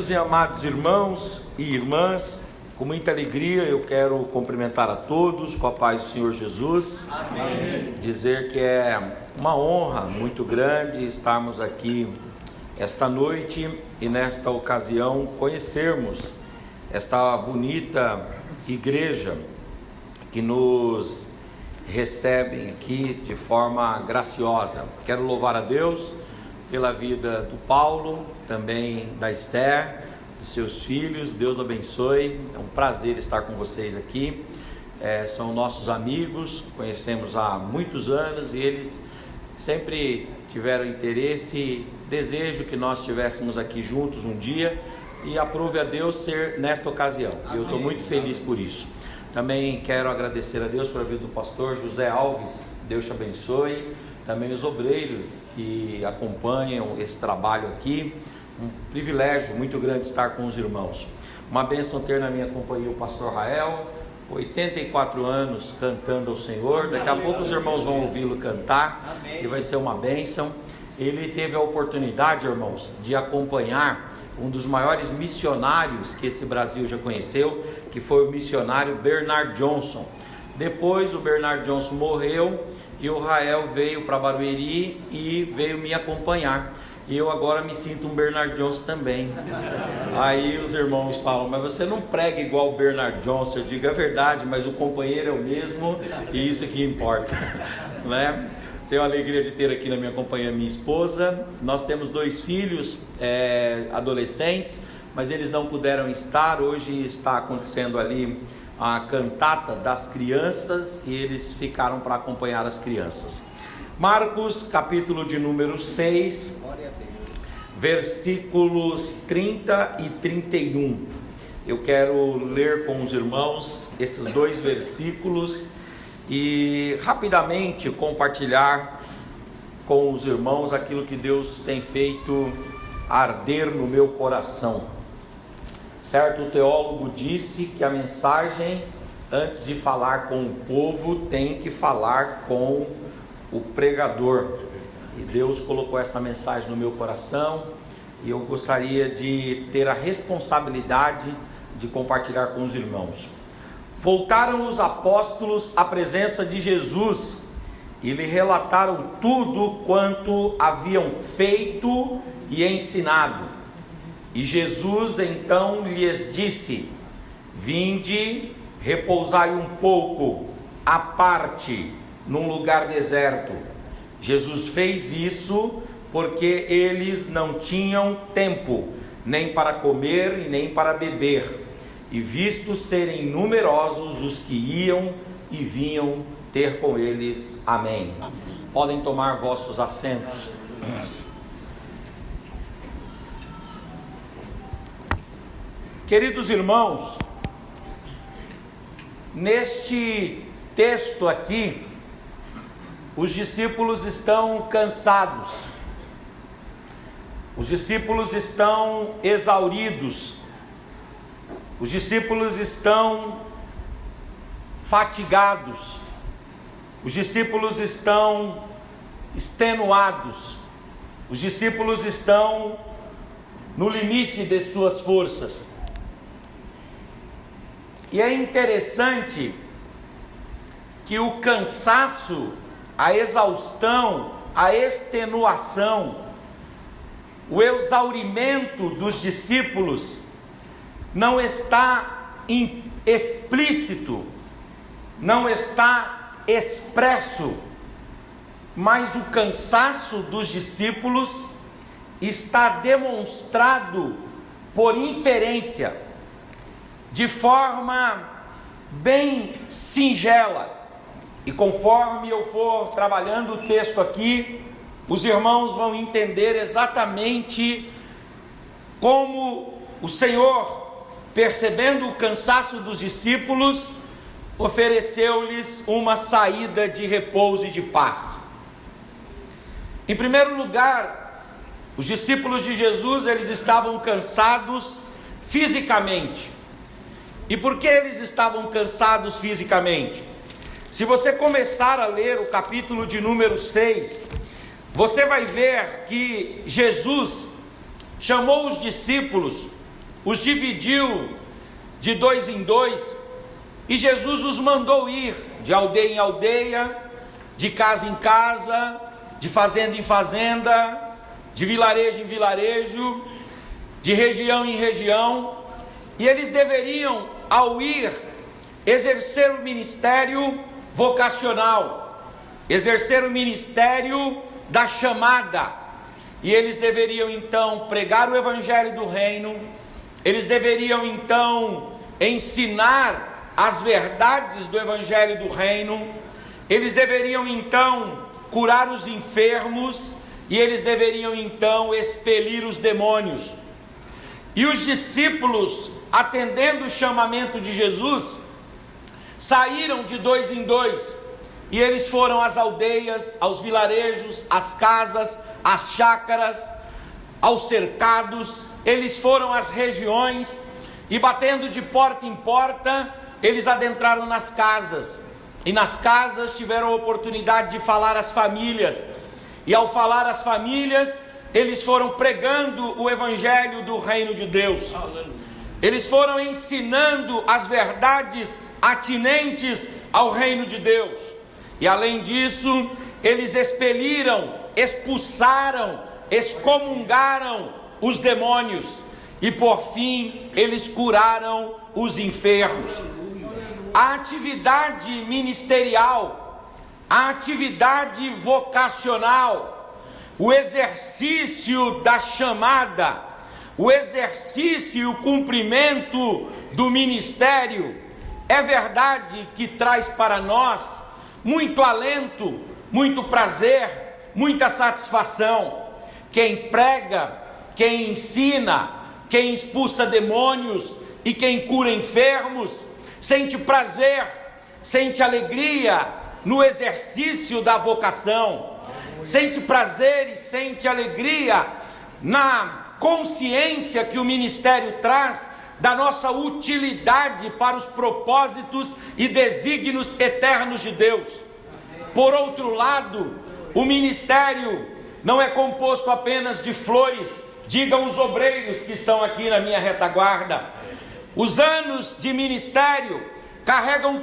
Queridos e amados irmãos e irmãs, com muita alegria eu quero cumprimentar a todos com a paz do Senhor Jesus. Amém. Dizer que é uma honra muito grande estarmos aqui esta noite e nesta ocasião conhecermos esta bonita igreja que nos recebem aqui de forma graciosa. Quero louvar a Deus pela vida do Paulo, também da Esther, dos seus filhos. Deus abençoe, é um prazer estar com vocês aqui. São nossos amigos, conhecemos há muitos anos e eles sempre tiveram interesse e desejo que nós estivéssemos aqui juntos um dia, e aprove a Deus ser nesta ocasião. E eu estou muito feliz por isso. Também quero agradecer a Deus pela vida do pastor José Alves. Deus te abençoe. Também os obreiros que acompanham esse trabalho aqui. Um privilégio muito grande estar com os irmãos. Uma bênção ter na minha companhia o pastor Rael, 84 anos cantando ao Senhor. Daqui a pouco os irmãos vão ouvi-lo cantar. Amém. E vai ser uma bênção. Ele teve a oportunidade, irmãos, de acompanhar um dos maiores missionários que esse Brasil já conheceu, que foi o missionário Bernard Johnson. Depois o Bernard Johnson morreu e o Rael veio para Barueri e veio me acompanhar. E eu agora me sinto um Bernard Johnson também. Aí os irmãos falam, mas você não prega igual o Bernard Johnson. Eu digo, é verdade, mas o companheiro é o mesmo e isso que importa, né? Tenho a alegria de ter aqui na minha companhia minha esposa. Nós temos 2 filhos adolescentes, mas eles não puderam estar. Hoje está acontecendo ali a cantata das crianças e eles ficaram para acompanhar as crianças. Marcos, capítulo de número 6, versículos 30 e 31. Eu quero ler com os irmãos esses 2 versículos e rapidamente compartilhar com os irmãos aquilo que Deus tem feito arder no meu coração. Certo teólogo disse que a mensagem, antes de falar com o povo, tem que falar com o pregador. E Deus colocou essa mensagem no meu coração e eu gostaria de ter a responsabilidade de compartilhar com os irmãos. Voltaram os apóstolos à presença de Jesus e lhe relataram tudo quanto haviam feito e ensinado. E Jesus então lhes disse: vinde, repousai um pouco à parte num lugar deserto. Jesus fez isso porque eles não tinham tempo nem para comer e nem para beber, e visto serem numerosos os que iam e vinham ter com eles. Amém. Podem tomar vossos assentos. Queridos irmãos, neste texto aqui, os discípulos estão cansados, os discípulos estão exauridos, os discípulos estão fatigados, os discípulos estão extenuados, os discípulos estão no limite de suas forças. E é interessante que o cansaço, a exaustão, a extenuação, o exaurimento dos discípulos não está explícito, não está expresso, mas o cansaço dos discípulos está demonstrado por inferência, de forma bem singela. E conforme eu for trabalhando o texto aqui, os irmãos vão entender exatamente como o Senhor, percebendo o cansaço dos discípulos, ofereceu-lhes uma saída de repouso e de paz. Em primeiro lugar, os discípulos de Jesus, eles estavam cansados fisicamente. E por que eles estavam cansados fisicamente? Se você começar a ler o capítulo de número 6, você vai ver que Jesus chamou os discípulos os dividiu de 2 em 2, e Jesus os mandou ir de aldeia em aldeia, de casa em casa, de fazenda em fazenda, de vilarejo em vilarejo, de região em região, e eles deveriam, ao ir, exercer o ministério vocacional, exercer o ministério da chamada, e eles deveriam então pregar o evangelho do reino, eles deveriam então ensinar as verdades do evangelho do reino, eles deveriam então curar os enfermos, e eles deveriam então expelir os demônios. E os discípulos, atendendo o chamamento de Jesus, saíram de 2 em 2, e eles foram às aldeias, aos vilarejos, às casas, às chácaras, aos cercados, eles foram às regiões, e batendo de porta em porta, eles adentraram nas casas, e nas casas tiveram a oportunidade de falar às famílias, e ao falar às famílias, eles foram pregando o evangelho do reino de Deus. Eles foram ensinando as verdades atinentes ao reino de Deus. E além disso, eles expeliram, expulsaram, excomungaram os demônios. E por fim, eles curaram os enfermos. A atividade ministerial, a atividade vocacional, o exercício da chamada, o exercício e o cumprimento do ministério, é verdade que traz para nós muito alento, muito prazer, muita satisfação. Quem prega, quem ensina, quem expulsa demônios e quem cura enfermos, sente prazer, sente alegria no exercício da vocação, sente prazer e sente alegria na consciência que o ministério traz da nossa utilidade para os propósitos e desígnios eternos de Deus. Por outro lado, o ministério não é composto apenas de flores, digam os obreiros que estão aqui na minha retaguarda. Os anos de ministério carregam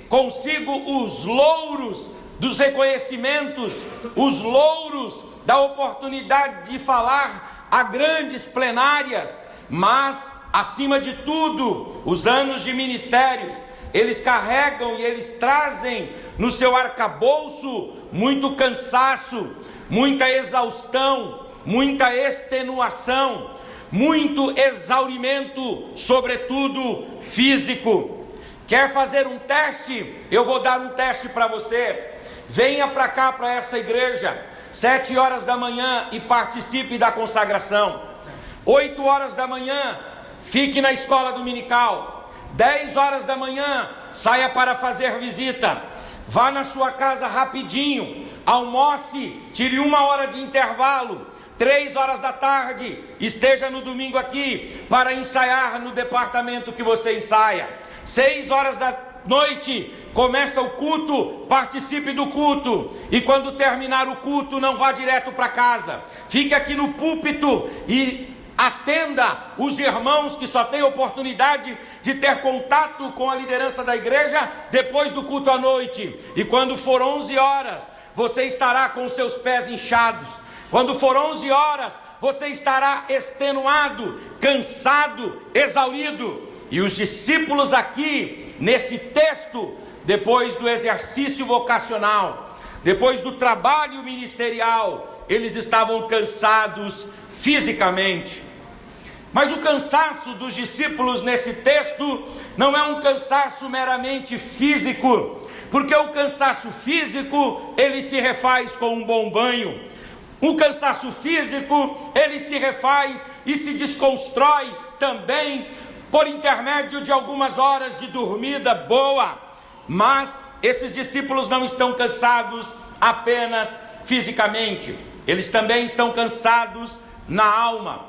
consigo os louros dos reconhecimentos, os louros da oportunidade de falar a grandes plenárias, mas, acima de tudo, os anos de ministérios, eles carregam e eles trazem no seu arcabouço muito cansaço, muita exaustão, muita extenuação, muito exaurimento, sobretudo físico. Quer fazer um teste? Eu vou dar um teste para você. Venha para cá, para essa igreja, 7 horas da manhã e participe da consagração. 8 horas da manhã, fique na escola dominical. 10 horas da manhã, saia para fazer visita. Vá na sua casa rapidinho, almoce, tire 1 hora de intervalo. 3 horas da tarde, esteja no domingo aqui para ensaiar no departamento que você ensaia. 6 horas da noite, começa o culto, participe do culto, e quando terminar o culto, não vá direto para casa, fique aqui no púlpito e atenda os irmãos que só têm oportunidade de ter contato com a liderança da igreja depois do culto à noite, e quando for 11 horas, você estará com seus pés inchados, quando for 11 horas, você estará extenuado, cansado, exaurido. E os discípulos aqui, nesse texto, depois do exercício vocacional, depois do trabalho ministerial, eles estavam cansados fisicamente. Mas o cansaço dos discípulos nesse texto não é um cansaço meramente físico, porque o cansaço físico, ele se refaz com um bom banho. O cansaço físico, ele se refaz e se desconstrói também por intermédio de algumas horas de dormida boa. Mas esses discípulos não estão cansados apenas fisicamente, eles também estão cansados na alma,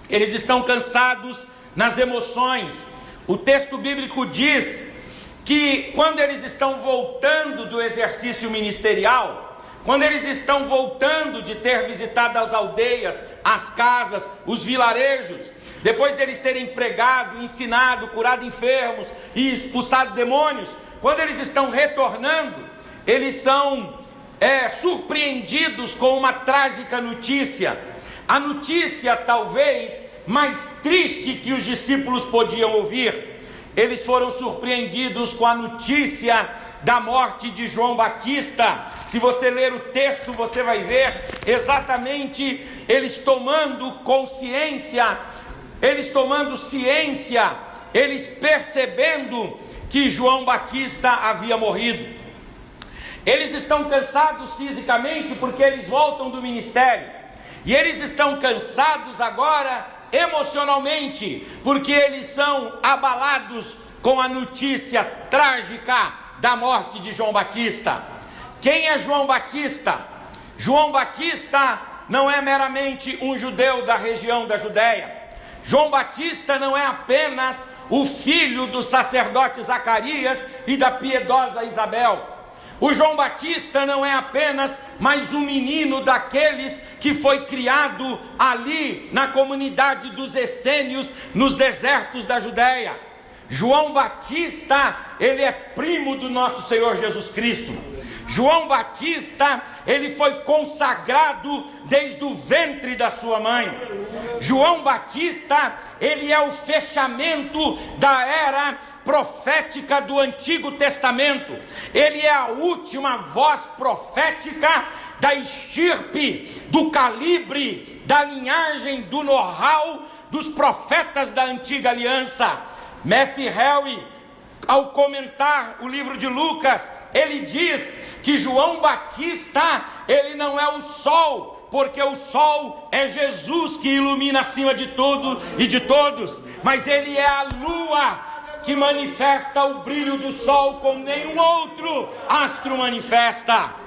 eles estão cansados nas emoções. O texto bíblico diz que quando eles estão voltando do exercício ministerial, quando eles estão voltando de ter visitado as aldeias, as casas, os vilarejos, depois deles terem pregado, ensinado, curado enfermos e expulsado demônios, quando eles estão retornando, eles são surpreendidos com uma trágica notícia. A notícia talvez mais triste que os discípulos podiam ouvir. Eles foram surpreendidos com a notícia da morte de João Batista. Se você ler o texto, você vai ver exatamente eles tomando consciência, eles tomando ciência, eles percebendo que João Batista havia morrido. Eles estão cansados fisicamente porque eles voltam do ministério, e eles estão cansados agora emocionalmente, porque eles são abalados com a notícia trágica da morte de João Batista. Quem é João Batista? João Batista não é meramente um judeu da região da Judéia. João Batista não é apenas o filho do sacerdote Zacarias e da piedosa Isabel. O João Batista não é apenas mais um menino daqueles que foi criado ali na comunidade dos essênios, nos desertos da Judéia. João Batista, ele é primo do nosso Senhor Jesus Cristo. João Batista, ele foi consagrado desde o ventre da sua mãe. João Batista, ele é o fechamento da era profética do Antigo Testamento. Ele é a última voz profética da estirpe, do calibre, da linhagem, do know-how dos profetas da antiga aliança. Matthew Henry, ao comentar o livro de Lucas, ele diz que João Batista, ele não é o sol, porque o sol é Jesus que ilumina acima de tudo e de todos, mas ele é a lua que manifesta o brilho do sol como nenhum outro astro manifesta.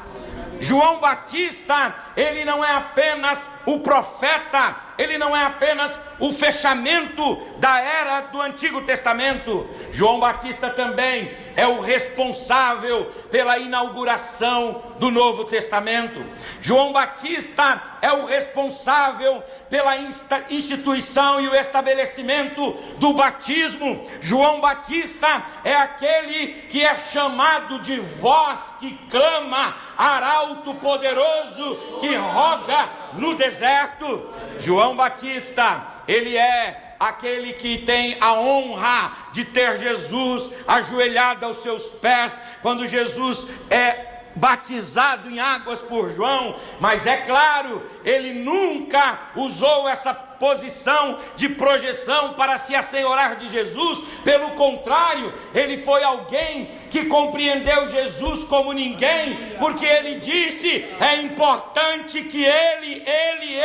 João Batista, ele não é apenas o profeta, ele não é apenas o fechamento da era do Antigo Testamento. João Batista também é o responsável pela inauguração do Novo Testamento. João Batista é o responsável pela instituição e o estabelecimento do batismo. João Batista é aquele que é chamado de voz que clama, arauto poderoso que roga no deserto. João Batista, ele é aquele que tem a honra de ter Jesus ajoelhado aos seus pés, quando Jesus é batizado em águas por João. Mas é claro, ele nunca usou essa posição de projeção para se assenhorar de Jesus. Pelo contrário, ele foi alguém que compreendeu Jesus como ninguém, porque ele disse: é importante que ele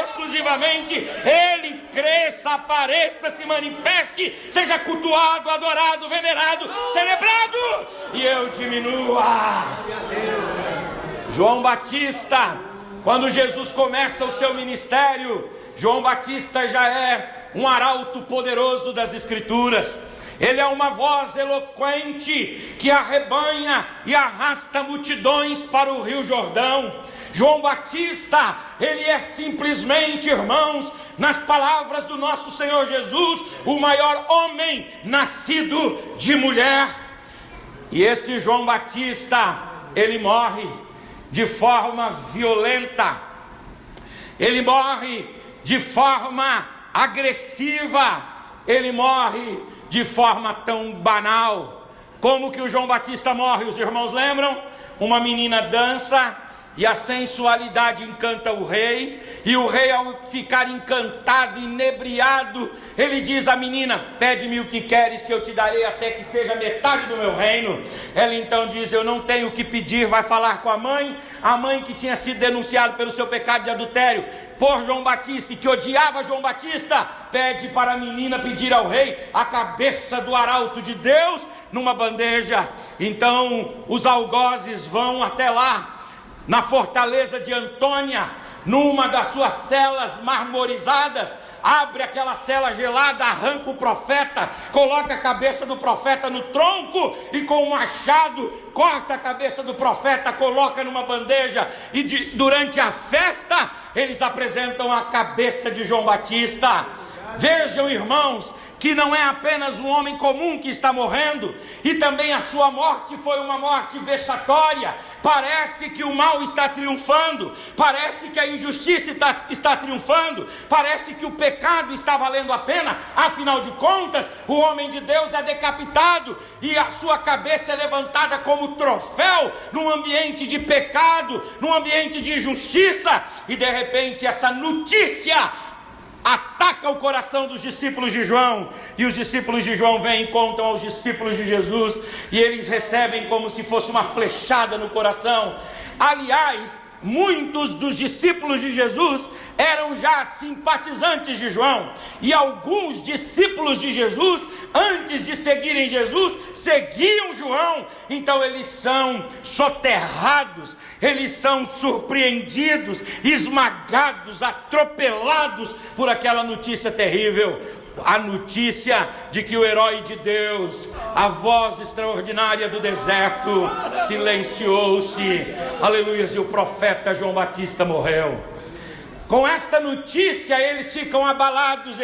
exclusivamente, ele cresça, apareça, se manifeste, seja cultuado, adorado, venerado, celebrado, e eu diminua. João Batista, quando Jesus começa o seu ministério, João Batista já é um arauto poderoso das Escrituras. Ele é uma voz eloquente que arrebanha e arrasta multidões para o Rio Jordão. João Batista, ele é simplesmente, irmãos, nas palavras do nosso Senhor Jesus, o maior homem nascido de mulher. E este João Batista, ele morre de forma violenta, ele morre de forma agressiva, ele morre de forma tão banal. Como que o João Batista morre? Os irmãos lembram? Uma menina dança e a sensualidade encanta o rei, e o rei, ao ficar encantado, inebriado, ele diz à menina: pede-me o que queres que eu te darei, até que seja metade do meu reino. Ela então diz: eu não tenho o que pedir. Vai falar com a mãe que tinha sido denunciada pelo seu pecado de adultério por João Batista, e que odiava João Batista. Pede para a menina pedir ao rei a cabeça do arauto de Deus numa bandeja. Então os algozes vão até lá, na fortaleza de Antônia, numa das suas celas marmorizadas, abre aquela cela gelada, arranca o profeta, coloca a cabeça do profeta no tronco e com um machado corta a cabeça do profeta, coloca numa bandeja, e durante a festa eles apresentam a cabeça de João Batista. Vejam, irmãos, que não é apenas um homem comum que está morrendo, e também a sua morte foi uma morte vexatória. Parece que o mal está triunfando, parece que a injustiça está triunfando, parece que o pecado está valendo a pena. Afinal de contas, o homem de Deus é decapitado e a sua cabeça é levantada como troféu num ambiente de pecado, num ambiente de injustiça. E de repente essa notícia ataca o coração dos discípulos de João, e os discípulos de João vêm e contam aos discípulos de Jesus, e eles recebem como se fosse uma flechada no coração. Aliás, muitos dos discípulos de Jesus eram já simpatizantes de João, e alguns discípulos de Jesus, antes de seguirem Jesus, seguiam João. Então eles são soterrados, eles são surpreendidos, esmagados, atropelados por aquela notícia terrível. A notícia de que o herói de Deus, a voz extraordinária do deserto, silenciou-se, aleluia, e o profeta João Batista morreu. Com esta notícia eles ficam abalados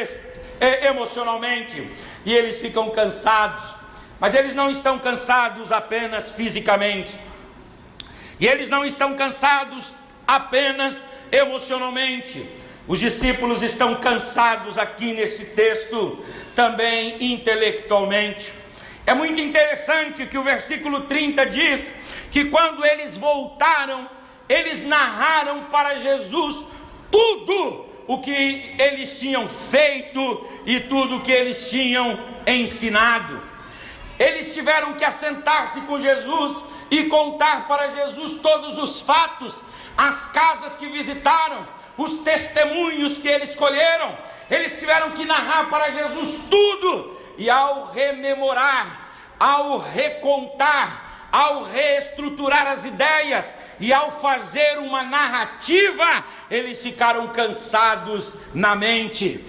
emocionalmente, e eles ficam cansados, mas eles não estão cansados apenas fisicamente, e eles não estão cansados apenas emocionalmente. Os discípulos estão cansados aqui nesse texto, também intelectualmente. É muito interessante que o versículo 30 diz que quando eles voltaram, eles narraram para Jesus tudo o que eles tinham feito e tudo o que eles tinham ensinado. Eles tiveram que assentar-se com Jesus e contar para Jesus todos os fatos, as casas que visitaram, os testemunhos que eles colheram. Eles tiveram que narrar para Jesus tudo, e ao rememorar, ao recontar, ao reestruturar as ideias e ao fazer uma narrativa, eles ficaram cansados na mente.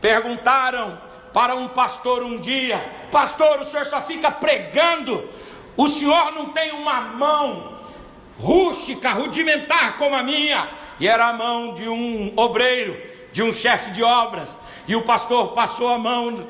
Perguntaram para um pastor um dia: pastor, o senhor só fica pregando, o senhor não tem uma mão rústica, rudimentar como a minha? E era a mão de um obreiro, de um chefe de obras. E o pastor passou a mão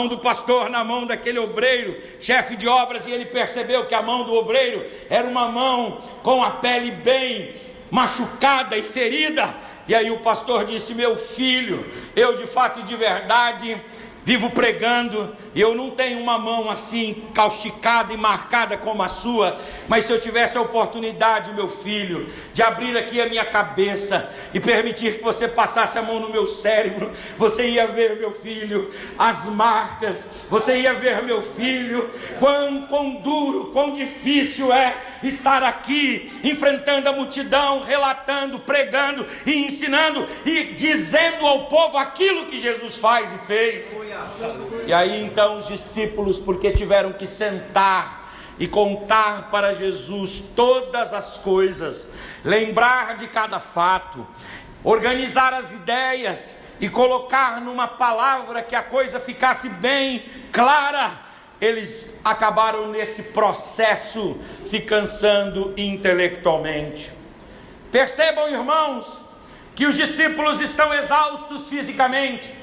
do pastor na mão daquele obreiro, chefe de obras, e ele percebeu que a mão do obreiro era uma mão com a pele bem machucada e ferida. E aí o pastor disse: meu filho, eu de fato e de verdade vivo pregando, e eu não tenho uma mão assim causticada e marcada como a sua, mas se eu tivesse a oportunidade, meu filho, de abrir aqui a minha cabeça e permitir que você passasse a mão no meu cérebro, você ia ver, meu filho, as marcas, você ia ver, meu filho, quão duro, quão difícil é estar aqui enfrentando a multidão, relatando, pregando e ensinando e dizendo ao povo aquilo que Jesus faz e fez. E aí então os discípulos, porque tiveram que sentar e contar para Jesus todas as coisas, lembrar de cada fato, organizar as ideias e colocar numa palavra que a coisa ficasse bem clara, eles acabaram nesse processo se cansando intelectualmente. Percebam, irmãos, que os discípulos estão exaustos fisicamente,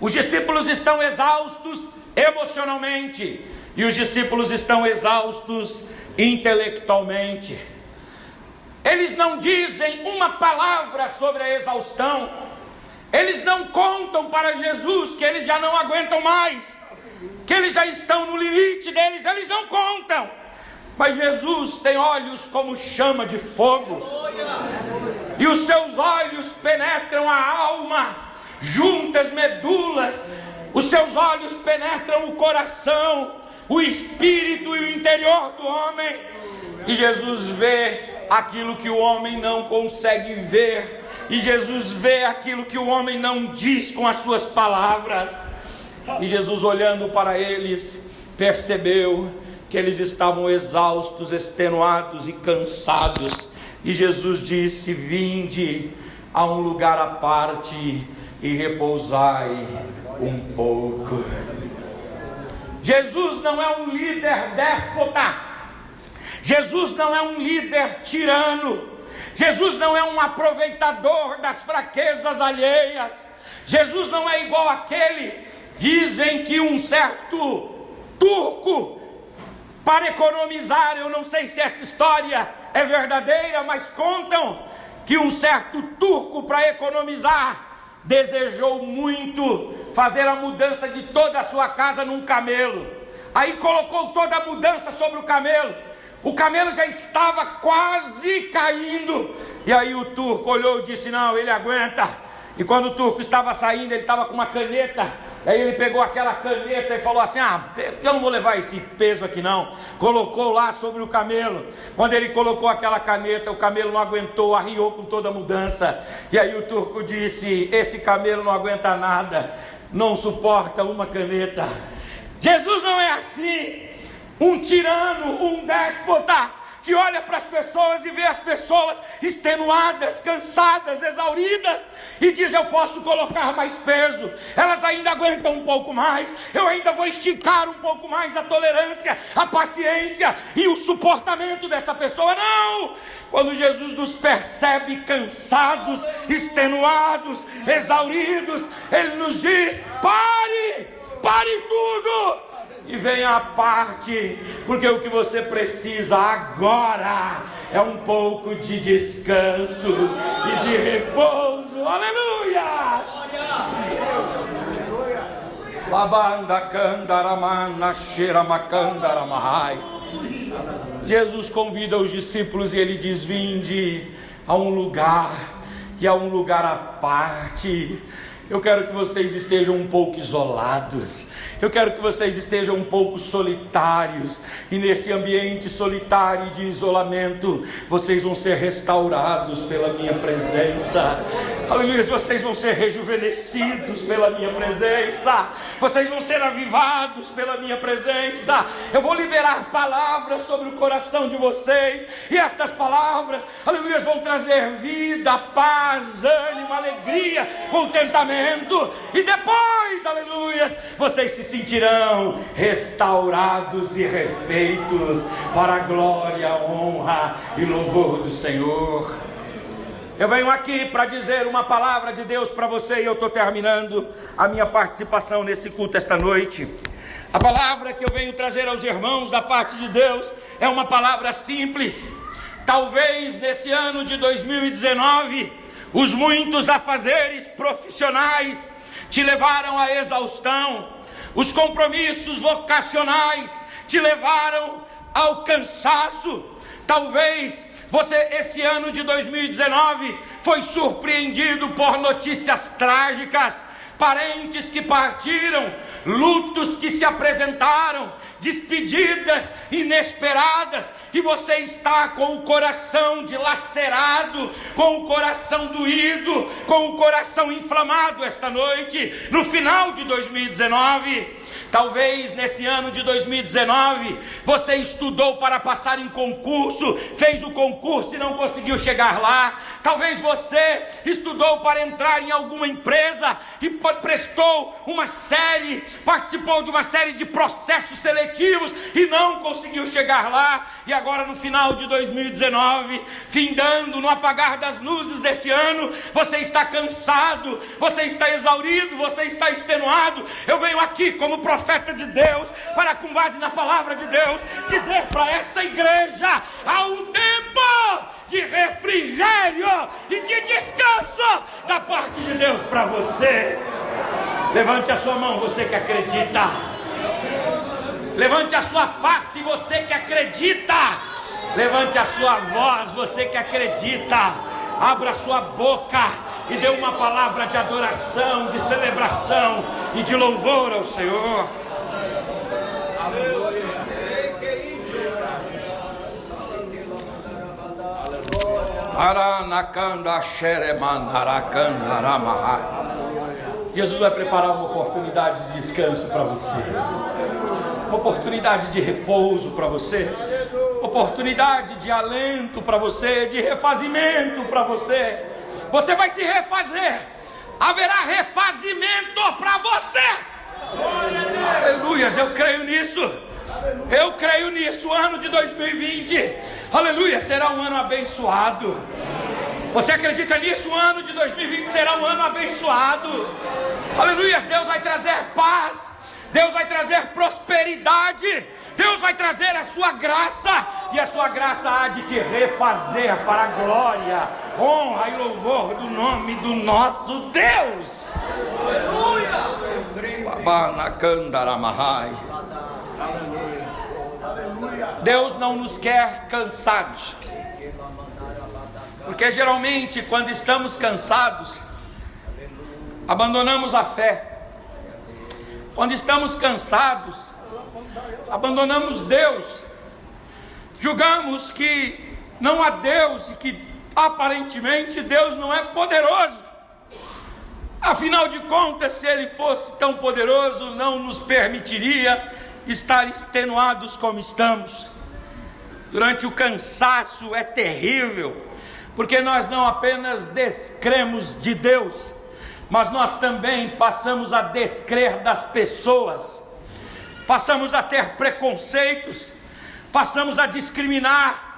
os discípulos estão exaustos emocionalmente, e os discípulos estão exaustos intelectualmente. Eles não dizem uma palavra sobre a exaustão, eles não contam para Jesus que eles já não aguentam mais, que eles já estão no limite deles, eles não contam. Mas Jesus tem olhos como chama de fogo, e os seus olhos penetram a alma, juntas medulas, os seus olhos penetram o coração, o espírito e o interior do homem, e Jesus vê aquilo que o homem não consegue ver, e Jesus vê aquilo que o homem não diz com as suas palavras. E Jesus, olhando para eles, percebeu que eles estavam exaustos, extenuados e cansados, e Jesus disse: vinde a um lugar à parte e repousai um pouco. Jesus não é um líder déspota, Jesus não é um líder tirano, Jesus não é um aproveitador das fraquezas alheias, Jesus não é igual àquele. Dizem que um certo turco, para economizar, eu não sei se essa história é verdadeira, mas contam que um certo turco, para economizar, desejou muito fazer a mudança de toda a sua casa num camelo. Aí colocou toda a mudança sobre o camelo já estava quase caindo, e aí o turco olhou e disse: não, ele aguenta. E quando o turco estava saindo, ele estava com uma caneta. Aí ele pegou aquela caneta e falou assim: eu não vou levar esse peso aqui não. Colocou lá sobre o camelo. Quando ele colocou aquela caneta, o camelo não aguentou, arriou com toda a mudança. E aí o turco disse: esse camelo não aguenta nada, não suporta uma caneta. Jesus não é assim, um tirano, um déspota, que olha para as pessoas e vê as pessoas extenuadas, cansadas, exauridas, e diz: eu posso colocar mais peso, elas ainda aguentam um pouco mais, eu ainda vou esticar um pouco mais a tolerância, a paciência e o suportamento dessa pessoa. Não! Quando Jesus nos percebe cansados, extenuados, exauridos, Ele nos diz: pare tudo e venha à parte, porque o que você precisa agora é um pouco de descanso e de repouso. Aleluia! Jesus convida os discípulos e ele diz: vinde a um lugar, e a um lugar à parte. Eu quero que vocês estejam um pouco isolados, eu quero que vocês estejam um pouco solitários, e nesse ambiente solitário e de isolamento, vocês vão ser restaurados pela minha presença. Aleluia, vocês vão ser rejuvenescidos pela minha presença, vocês vão ser avivados pela minha presença. Eu vou liberar palavras sobre o coração de vocês, e estas palavras, aleluia, vão trazer vida, paz, ânimo, alegria, contentamento. E depois, aleluia, vocês se sentirão restaurados e refeitos para a glória, honra e louvor do Senhor. Eu venho aqui para dizer uma palavra de Deus para você, e eu estou terminando a minha participação nesse culto esta noite. A palavra que eu venho trazer aos irmãos da parte de Deus é uma palavra simples. Talvez nesse ano de 2019, os muitos afazeres profissionais te levaram à exaustão, os compromissos vocacionais te levaram ao cansaço. Talvez você, esse ano de 2019, foi surpreendido por notícias trágicas, parentes que partiram, lutos que se apresentaram, despedidas inesperadas, e você está com o coração dilacerado, com o coração doído, com o coração inflamado esta noite, no final de 2019. Talvez nesse ano de 2019, você estudou para passar em concurso, fez o concurso e não conseguiu chegar lá. Talvez você estudou para entrar em alguma empresa e participou de uma série de processos seletivos e não conseguiu chegar lá. E agora no final de 2019, findando no apagar das luzes desse ano, você está cansado, você está exaurido, você está extenuado. Eu venho aqui como profeta de Deus, para, com base na palavra de Deus, dizer para essa igreja: há um tempo de refrigério e de descanso da parte de Deus para você. Levante a sua mão, você que acredita. Levante a sua face, você que acredita. Levante a sua voz, você que acredita. Abra a sua boca e dê uma palavra de adoração, de celebração e de louvor ao Senhor. Jesus vai preparar uma oportunidade de descanso para você, uma oportunidade de repouso para você, oportunidade de alento para você, de refazimento para você. Você vai se refazer, haverá refazimento para você. Aleluia, eu creio nisso. Eu creio nisso. O ano de 2020, aleluia, será um ano abençoado. Você acredita nisso? O ano de 2020 será um ano abençoado. Aleluia. Deus vai trazer paz, Deus vai trazer prosperidade, Deus vai trazer a sua graça, e a sua graça há de te refazer para a glória, honra e louvor do nome do nosso Deus. Aleluia. Deus não nos quer cansados, porque geralmente quando estamos cansados, abandonamos a fé. Quando estamos cansados, abandonamos Deus, julgamos que não há Deus e que aparentemente Deus não é poderoso. Afinal de contas, se Ele fosse tão poderoso, não nos permitiria estar extenuados como estamos. Durante o cansaço é terrível, porque nós não apenas descremos de Deus, mas nós também passamos a descrer das pessoas, passamos a ter preconceitos, passamos a discriminar,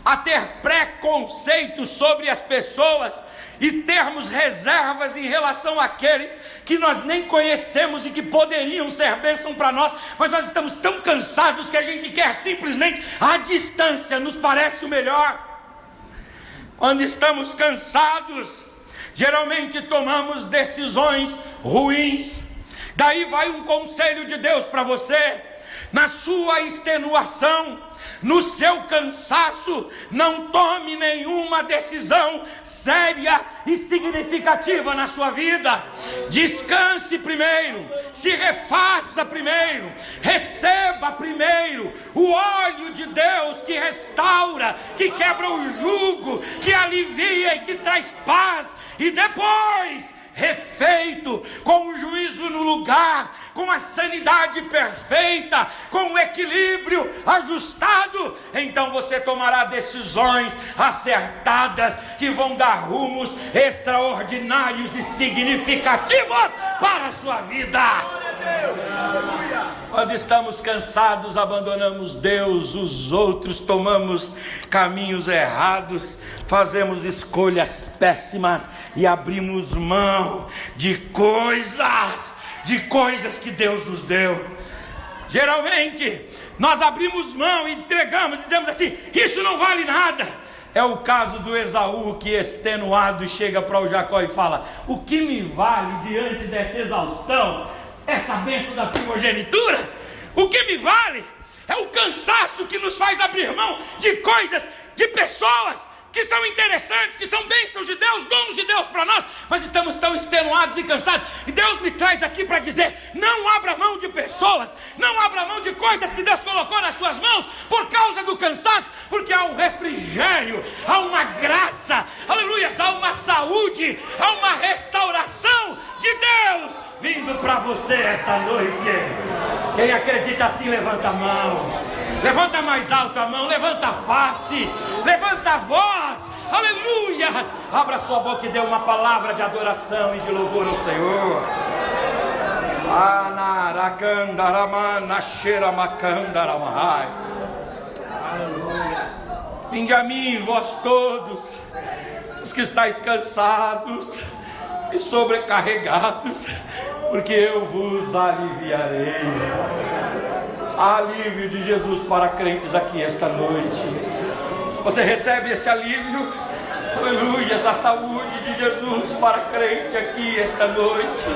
a ter preconceitos sobre as pessoas e termos reservas em relação àqueles que nós nem conhecemos e que poderiam ser bênção para nós, mas nós estamos tão cansados que a gente quer simplesmente a distância, nos parece o melhor. Quando estamos cansados, geralmente tomamos decisões ruins. Daí vai um conselho de Deus para você: na sua extenuação, no seu cansaço, não tome nenhuma decisão séria e significativa na sua vida. Descanse primeiro, se refaça primeiro, receba primeiro o óleo de Deus que restaura, que quebra o jugo, que alivia e que traz paz. E depois, refeito, com o juízo no lugar, com a sanidade perfeita, com o equilíbrio ajustado, então você tomará decisões acertadas que vão dar rumos extraordinários e significativos para a sua vida. Quando estamos cansados, abandonamos Deus, os outros, tomamos caminhos errados, fazemos escolhas péssimas e abrimos mão de coisas que Deus nos deu. Geralmente nós abrimos mão, entregamos, dizemos assim: isso não vale nada. É o caso do Esaú, que extenuado chega para o Jacó e fala: o que me vale diante dessa exaustão essa bênção da primogenitura? O que me vale é o cansaço que nos faz abrir mão de coisas, de pessoas que são interessantes, que são bênçãos de Deus, dons de Deus para nós, mas estamos tão extenuados e cansados. E Deus me traz aqui para dizer: não abra mão de pessoas, não abra mão de coisas que Deus colocou nas suas mãos por causa do cansaço, porque há um refrigério, há uma graça, aleluia, há uma saúde, há uma restauração de Deus vindo para você esta noite. Quem acredita assim, levanta a mão, levanta mais alto a mão, levanta a face, levanta a voz, aleluia, abra sua boca e dê uma palavra de adoração e de louvor ao Senhor. Vinde a mim, vós todos os que estáis cansados e sobrecarregados, porque eu vos aliviarei. Alívio de Jesus para crentes aqui esta noite. Você recebe esse alívio? Aleluia, a saúde de Jesus para crente aqui esta noite.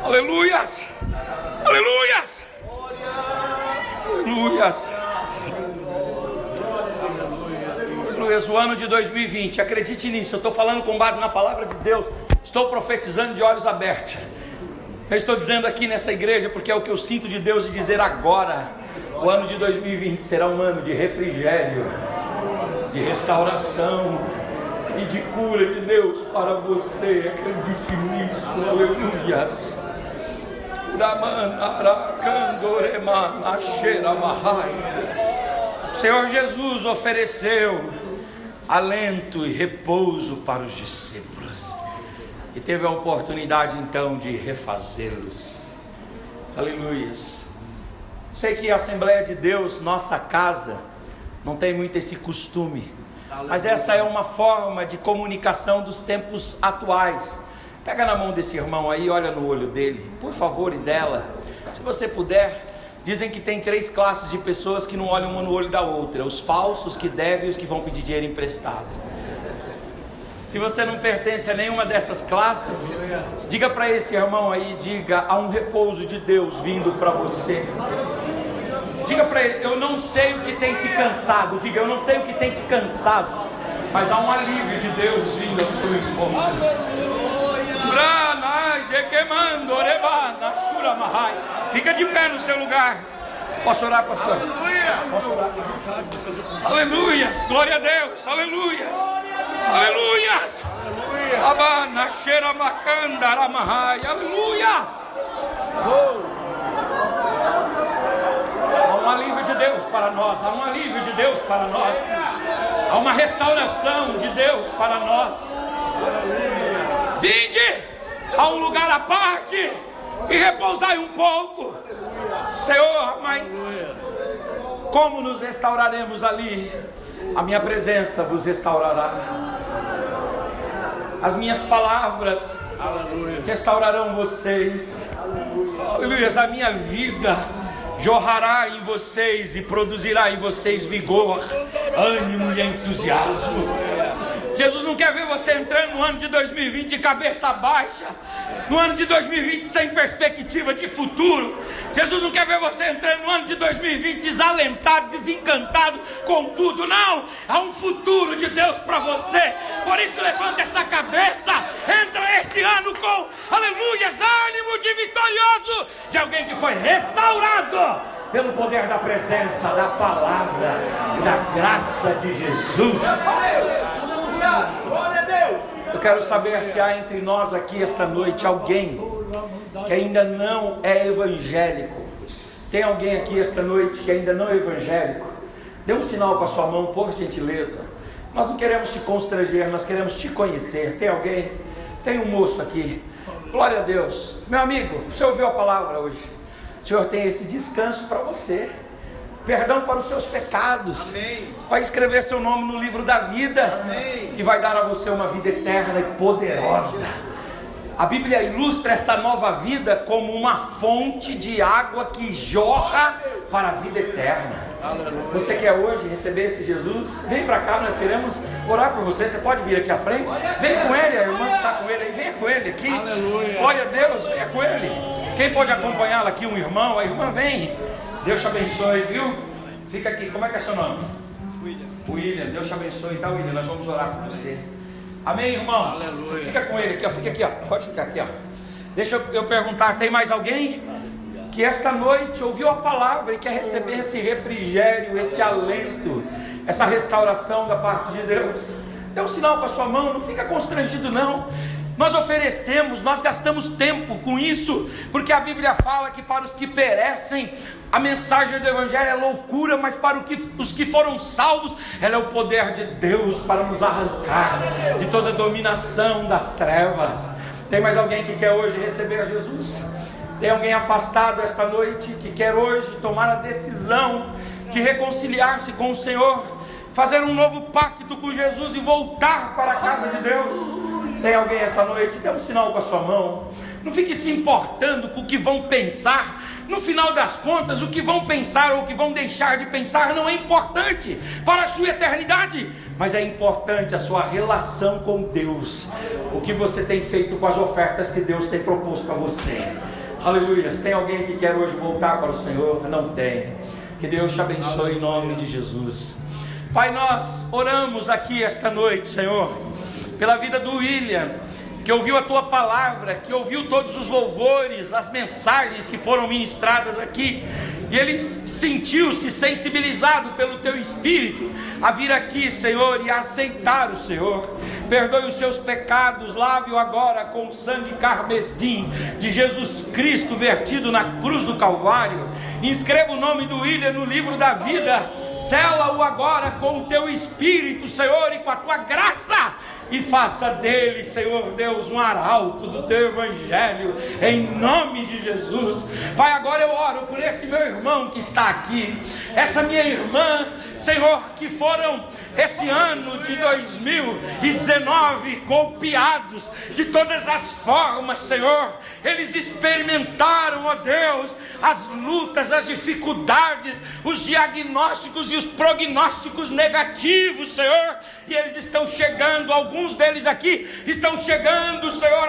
Aleluias, aleluias, aleluias. O ano de 2020, acredite nisso, eu estou falando com base na palavra de Deus, estou profetizando de olhos abertos. Eu estou dizendo aqui nessa igreja porque é o que eu sinto de Deus de dizer agora. O ano de 2020 será um ano de refrigério, de restauração e de cura de Deus para você. Acredite nisso, aleluia. O Senhor Jesus ofereceu alento e repouso para os discípulos. e teve a oportunidade então de refazê-los. Aleluias. Sei que a Assembleia de Deus, nossa casa, não tem muito esse costume, mas essa é uma forma de comunicação dos tempos atuais. Pega na mão desse irmão aí, olha no olho dele, por favor, e dela, se você puder. Dizem que tem 3 classes de pessoas que não olham uma no olho da outra: os falsos, que devem e os que vão pedir dinheiro emprestado. Se você não pertence a nenhuma dessas classes, diga para esse irmão aí, diga: há um repouso de Deus vindo para você. Diga para ele: eu não sei o que tem te cansado. Diga: eu não sei o que tem te cansado, mas há um alívio de Deus vindo ao seu encontro. Fica de pé no seu lugar. Posso orar, pastor? Aleluia. Posso orar? Aleluias, glória a Deus, aleluias, aleluias. Abana cheira macanda ramahai, aleluia. Há um alívio de Deus para nós, há um alívio de Deus para nós, há uma restauração de Deus para nós. Vinde a um lugar à parte e repousai um pouco, Senhor. Mas como nos restauraremos ali? A minha presença vos restaurará, as minhas palavras restaurarão vocês. Aleluia. A minha vida jorrará em vocês e produzirá em vocês vigor, ânimo e entusiasmo. Jesus não quer ver você entrando no ano de 2020 de cabeça baixa, no ano de 2020 sem perspectiva de futuro. Jesus não quer ver você entrando no ano de 2020 desalentado, desencantado com tudo. Não, há um futuro de Deus para você. Por isso levanta essa cabeça, entra esse ano com, aleluias, ânimo de vitorioso, de alguém que foi restaurado pelo poder da presença, da palavra e da graça de Jesus. Glória a Deus. Eu quero saber se há entre nós aqui esta noite alguém que ainda não é evangélico. Tem alguém aqui esta noite que ainda não é evangélico? Dê um sinal com a sua mão, por gentileza. Nós não queremos te constranger, nós queremos te conhecer. Tem alguém? Tem um moço aqui. Glória a Deus. Meu amigo, você ouviu a palavra hoje? O Senhor tem esse descanso para você. Perdão para os seus pecados. Amém. Vai escrever seu nome no livro da vida. Amém. E vai dar a você uma vida eterna e poderosa. A Bíblia ilustra essa nova vida como uma fonte de água que jorra para a vida eterna. Aleluia. Você quer hoje receber esse Jesus? Vem para cá, nós queremos orar por você. Você pode vir aqui à frente. Vem com ele, a irmã que está com ele aí, venha com ele aqui. Aleluia. Glória a Deus, venha com ele. Quem pode acompanhá-la aqui? Um irmão, a irmã vem. Deus te abençoe, viu? Fica aqui, como é que é seu nome? William, Deus te abençoe, tá, William? Nós vamos orar por você. Amém, irmãos? Aleluia. Fica com ele aqui, ó. Fica aqui, ó. Pode ficar aqui, ó. Deixa eu perguntar, tem mais alguém que esta noite ouviu a palavra e quer receber esse refrigério, esse alento, essa restauração da parte de Deus? Dê um sinal com a sua mão, não fica constrangido não. Nós oferecemos, nós gastamos tempo com isso, porque a Bíblia fala que para os que perecem, a mensagem do Evangelho é loucura, mas para os que foram salvos, ela é o poder de Deus para nos arrancar de toda a dominação das trevas. Tem mais alguém que quer hoje receber Jesus? Tem alguém afastado esta noite que quer hoje tomar a decisão de reconciliar-se com o Senhor, fazer um novo pacto com Jesus e voltar para a casa de Deus? Tem alguém essa noite? Dê um sinal com a sua mão. Não fique se importando com o que vão pensar. No final das contas, o que vão pensar ou o que vão deixar de pensar não é importante para a sua eternidade, mas é importante a sua relação com Deus. O que você tem feito com as ofertas que Deus tem proposto a você. Aleluia. Tem alguém que quer hoje voltar para o Senhor? Não tem. Que Deus te abençoe em nome de Jesus. Pai, nós oramos aqui esta noite, Senhor, pela vida do William, que ouviu a tua palavra, que ouviu todos os louvores, as mensagens que foram ministradas aqui, e ele sentiu-se sensibilizado pelo teu Espírito a vir aqui, Senhor, e a aceitar o Senhor. Perdoe os seus pecados, lave-o agora com o sangue carmesim de Jesus Cristo vertido na cruz do Calvário. Inscreva o nome do William no livro da vida. Sela-o agora com o teu Espírito, Senhor, e com a tua graça, e faça dele, Senhor Deus, um arauto do teu evangelho, em nome de Jesus. Pai, agora eu oro por esse meu irmão que está aqui, essa minha irmã, Senhor, que foram esse ano de 2019 golpeados de todas as formas, Senhor. Eles experimentaram, ó Deus, as lutas, as dificuldades, os diagnósticos e os prognósticos negativos, Senhor, e eles estão chegando, alguns deles aqui estão chegando, Senhor,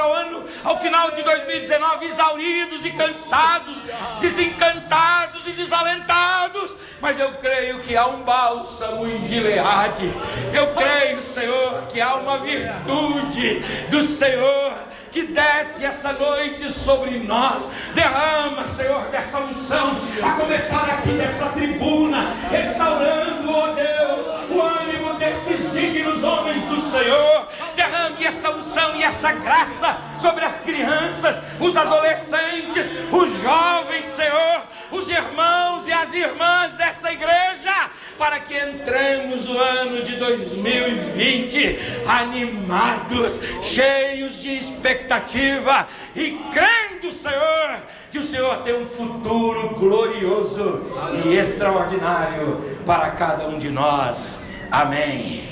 ao final de 2019 exauridos e cansados, desencantados e desalentados, mas eu creio que há um bálsamo em Gileade. Eu creio, Senhor, que há uma virtude do Senhor que desce essa noite sobre nós. Derrama, Senhor, dessa unção, a começar aqui dessa tribuna, restaurando, ó Deus, o ânimo desses dignos homens do Senhor. Derrame essa unção e essa graça sobre as crianças, os adolescentes, os jovens, Senhor, os irmãos e as irmãs dessa igreja, para que entremos no ano de 2020 animados, cheios de expectativa e crendo, Senhor, que o Senhor tem um futuro glorioso e extraordinário para cada um de nós. Amém.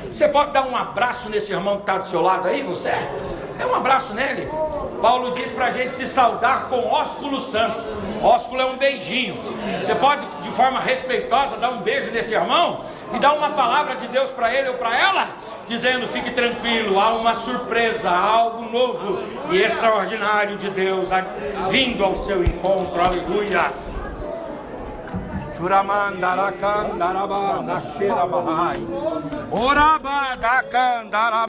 Você pode dar um abraço nesse irmão que está do seu lado aí, você? É um abraço nele. Paulo diz para a gente se saudar com ósculo santo. Ósculo é um beijinho. Você pode, de forma respeitosa, dar um beijo nesse irmão e dar uma palavra de Deus para ele ou para ela, dizendo: fique tranquilo, há uma surpresa, há algo novo e extraordinário de Deus vindo ao seu encontro. Aleluia. Churamandaracandarabanashirabahai. Orabadacandarabahai.